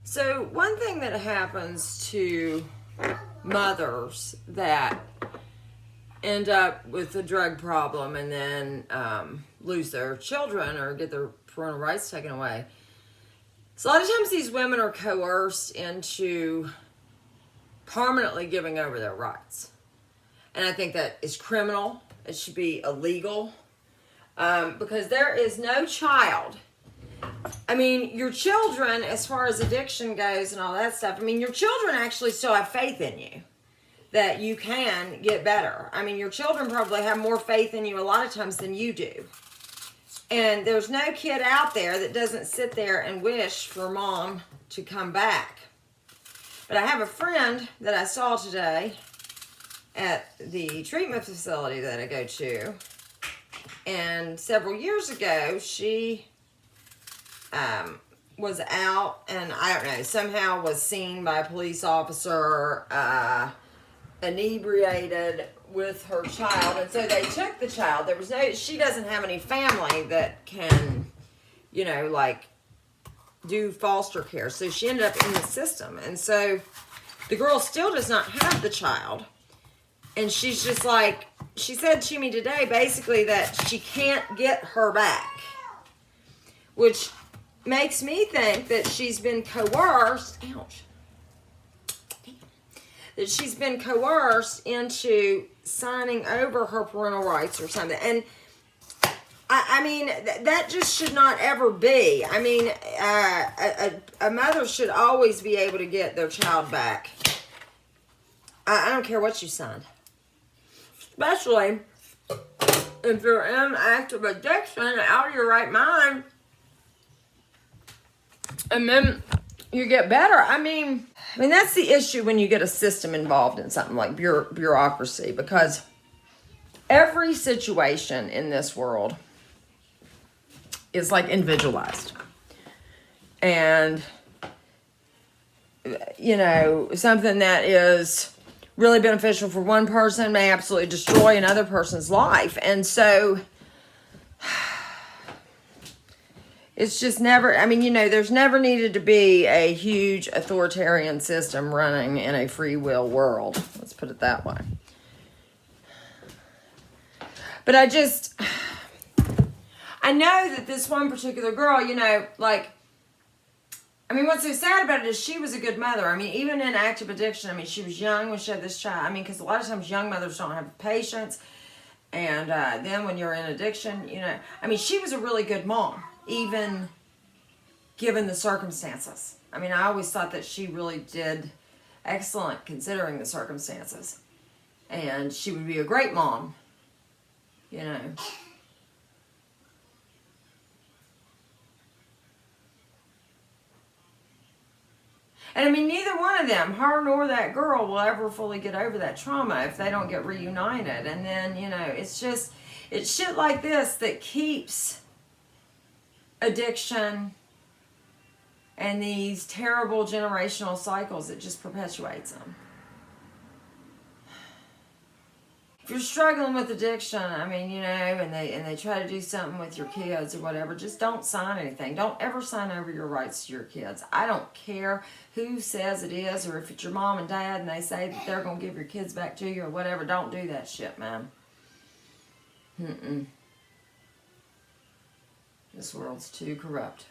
So one thing that happens to mothers that end up with a drug problem and then lose their children or get their parental rights taken away. So a lot of times these women are coerced into permanently giving over their rights. And I think that is criminal. It should be illegal. Because there is no child. I mean, your children, as far as addiction goes and all that stuff, I mean, your children actually still have faith in you. That you can get better. I mean, your children probably have more faith in you a lot of times than you do. And there's no kid out there that doesn't sit there and wish for mom to come back. But I have a friend that I saw today at the treatment facility that I go to. And several years ago, she was out and I don't know, somehow was seen by a police officer inebriated with her child, and so they took the child. There was no, she doesn't have any family that can, you know, like do foster care, so she ended up in the system. And so the girl still does not have the child, and she's just like, she said to me today basically that she can't get her back, which makes me think that she's been coerced. Ouch. That she's been coerced into signing over her parental rights or something. And I mean, that just should not ever be. I mean, a mother should always be able to get their child back. I don't care what you signed. Especially if you're in active addiction, out of your right mind, and then you get better. I mean, that's the issue when you get a system involved in something like bureaucracy, because every situation in this world is like individualized. And, you know, something that is really beneficial for one person may absolutely destroy another person's life. And so it's just never, I mean, you know, there's never needed to be a huge authoritarian system running in a free will world. Let's put it that way. But I know that this one particular girl, you know, like, I mean, what's so sad about it is she was a good mother. I mean, even in active addiction, I mean, she was young when she had this child. I mean, because a lot of times young mothers don't have patience. And then when you're in addiction, you know, I mean, she was a really good mom, even given the circumstances. I mean, I always thought that she really did excellent considering the circumstances. And she would be a great mom, you know. And I mean, neither one of them, her nor that girl, will ever fully get over that trauma if they don't get reunited. And then, you know, it's just, it's shit like this that keeps addiction and these terrible generational cycles. It just perpetuates them. If you're struggling with addiction, I mean, you know, and they try to do something with your kids or whatever, just don't sign anything. Don't ever sign over your rights to your kids. I don't care who says it is, or if it's your mom and dad and they say that they're going to give your kids back to you or whatever. Don't do that shit, man. This world's too corrupt.